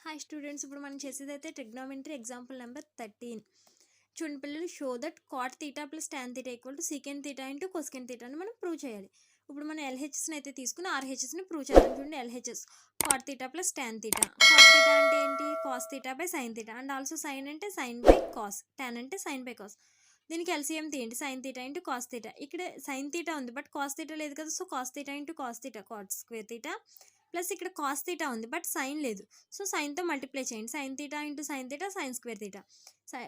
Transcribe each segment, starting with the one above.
Hi students, ఇప్పుడు మనం చేసేదైతే trigonometry example number 13. చూడండి పిల్లలు, show that cot theta plus tan theta equal to secant theta into cosecant theta అని మనం prove చేయాలి. ఇప్పుడు మనం ఎల్హెచ్ఎస్ని అయితే తీసుకుని ఆర్హెచ్ఎస్ని ప్రూవ్ చేద్దాం. చూడండి, LHS cot theta plus tan theta. Cot theta అంటే ఏంటి? Cos theta by sine theta. And also sine అంటే సైన్ బై కాస్, టాన్ అంటే సైన్ బై కాస్. దీనికి ఎల్సిఎం తీయండి, sine theta into cos theta. ఇక్కడ సైన్ థీటా ఉంది but cos theta లేదు కదా, so cos theta into cos theta, cot square theta. Plus ఇక్కడ cos theta ఉంది బట్ సైన్ లేదు, సో సైన్తో మల్టిప్లై చేయండి. Sign theta into sine theta, sine square theta.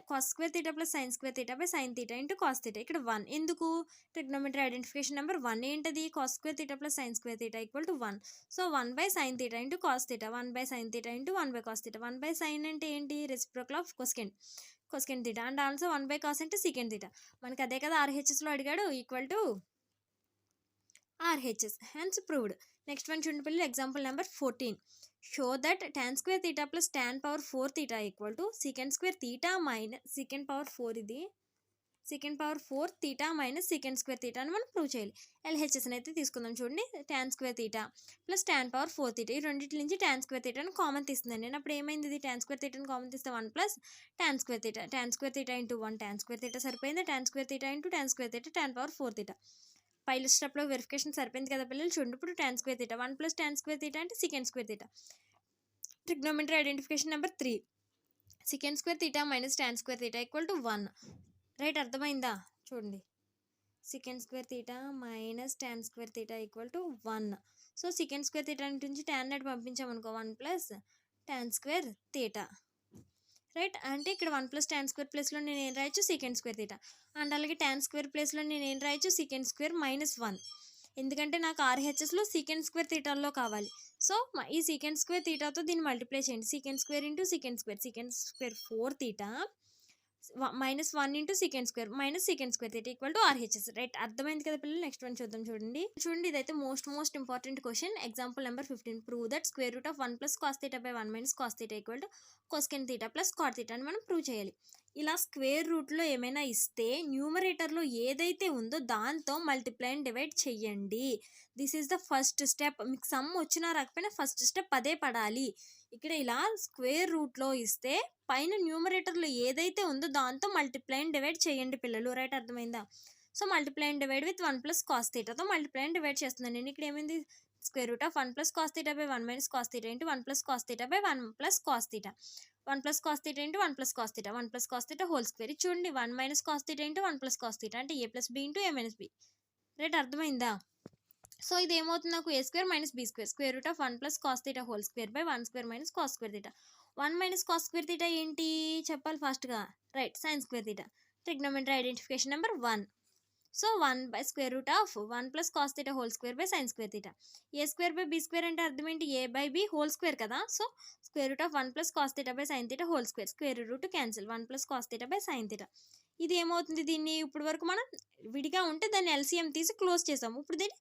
Cos square theta plus sine square theta by sine theta into cos theta. ఇక్కడ 1 ఎందుకు? Trigonometry identification number 1 ఏంటది? Cos square theta plus sine square theta equal to 1. So 1 by sine theta into cos theta, 1 by sine theta into 1 by cos theta. 1 by sine అంటే ఏంటి? Reciprocal of cosecant theta. And also 1 by cos అంటే secant theta. మనకి అదే కదా ఆర్హెచ్ఎస్లో అడిగాడు, equal to RHS, hence proved. Next one చూడండి పిల్లలు, example number 14. Show that tan square theta plus tan power 4 theta equal to secant square theta minus secant power 4, ఇది secant power 4 theta minus secant square theta అని మనం prove చేయాలి. ఎల్హెచ్ఎస్ని అయితే తీసుకుందాం. చూడండి, tan square theta plus tan power 4 theta, ఈ రెండింటి నుంచి tan స్క్వేర్ థీటాని కామన్ తీస్తుందండి. నేను అప్పుడు ఏమైంది? ఇది tan స్క్వేర్ థీటాని కామన్ తీస్తే 1 plus tan square theta. tan square theta into 1 tan square theta సరిపోయింది. tan square theta into tan square theta tan power 4 theta. Pilot స్టెప్లో వెరిఫికేషన్ సరిపోయింది కదా పిల్లలు. చూడండి, ఇప్పుడు tan square theta 1 plus tan square theta అంటే secant square theta. Trigonometry identification number 3. Secant square theta minus tan square theta equal to 1. Right, అర్థమైందా? చూడండి, secant square theta minus tan square theta equal to 1. So secant square theta నుంచి tan నెట్ పంపించామనుకో, 1 plus tan square theta. Right, అంటే ఇక్కడ 1 plus tan square ప్లేస్లో నేను ఏం రాయొచ్చు? Secant square theta. అండ్ అలాగే tan స్క్వేర్ ప్లేస్లో నేను ఏం రాయొచ్చు? Secant square minus 1. ఎందుకంటే నాకు ఆర్హెచ్ఎస్లో సీకెంట్ స్క్వేర్ థీటాల్లో కావాలి. సో ఈ సీకెంట్ స్క్వేర్ థీటాతో దీన్ని మల్టిప్లై చేయండి. Secant square into secant square 4 theta minus 1 into secant square minus secant square theta equal to RHS. Right, అర్థమైంది కదా పిల్లలు. నెక్స్ట్ వన్ చూద్దాం. చూడండి, ఇదైతే most important question. Example number 15. Prove that square root of 1 plus cos theta by 1 minus cos theta equal to cosecant theta plus cot theta అని మనం prove చేయాలి. ఇలా స్క్వేర్ రూట్లో ఏమైనా ఇస్తే న్యూమరేటర్లో ఏదైతే ఉందో దాంతో మల్టిప్లై అండ్ డివైడ్ చెయ్యండి. This is the first step. మీకు సమ్ వచ్చినా రాకపోయినా ఫస్ట్ స్టెప్ అదే పడాలి. ఇక్కడ ఇలా స్క్వేర్ రూట్లో ఇస్తే పైన న్యూమరేటర్లో ఏదైతే ఉందో దాంతో మల్టిప్లై అండ్ డివైడ్ చేయండి పిల్లలు. రైట్, అర్థమైందా? So multiply and divide with 1 plus cos థీటాతో మల్టిప్లై అండ్ డివైడ్ చేస్తున్నాను నేను. ఇక్కడ ఏమైంది? Square root of 1 plus cos theta by 1 minus cos theta into 1 plus cos theta by 1 plus cos theta. 1 plus cos theta into 1 plus cos theta, 1 plus cos theta whole square. చూడండి, 1 minus cos theta into 1 plus cos theta అంటే a plus B into a minus b. Right, అర్థమైందా? So ఇది ఏమవుతుంది? నాకు a square minus b square. Square root of 1 plus cos theta whole square by 1 square minus cos square theta. 1 minus cos square theta ఏంటి చెప్పాలి ఫాస్ట్గా? Right, sine square theta. Trigonometry identification number 1. So 1 by square root of 1 plus cos theta whole square by sine square theta. A square by b square అంటే అర్థం ఏంటి? ఏ by be whole square కదా. So square root of 1 plus cos theta by sine theta whole square. Square root cancel, 1 plus cos theta by sine theta. ఇది ఏమవుతుంది? దీన్ని ఇప్పుడు వరకు మనం విడిగా ఉంటే దాన్ని ఎల్సిఎం తీసి క్లోజ్ చేసాము. ఇప్పుడు దీన్ని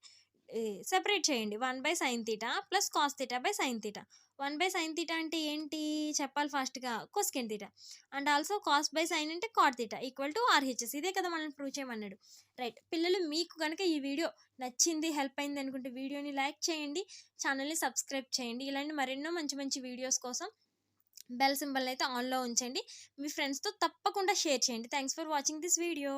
సెపరేట్ చేయండి. 1 by sine theta plus cos theta by sine theta. 1 by sine theta అంటే ఏంటి చెప్పాలి ఫాస్ట్గా? Cosecant theta. And also cos by sine అంటే cot theta equal to RHS. ఇదే కదా మనం ప్రూవ్ చేయమన్నాడు. రైట్, పిల్లలు మీకు కనుక ఈ వీడియో నచ్చింది, హెల్ప్ అయింది అనుకుంటే వీడియోని లైక్ చేయండి, ఛానల్ని సబ్స్క్రైబ్ చేయండి. ఇలాంటి మరెన్నో మంచి వీడియోస్ కోసం బెల్ సింబల్ని అయితే ఆన్లో ఉంచండి. మీ ఫ్రెండ్స్తో తప్పకుండా షేర్ చేయండి. Thanks for watching this video.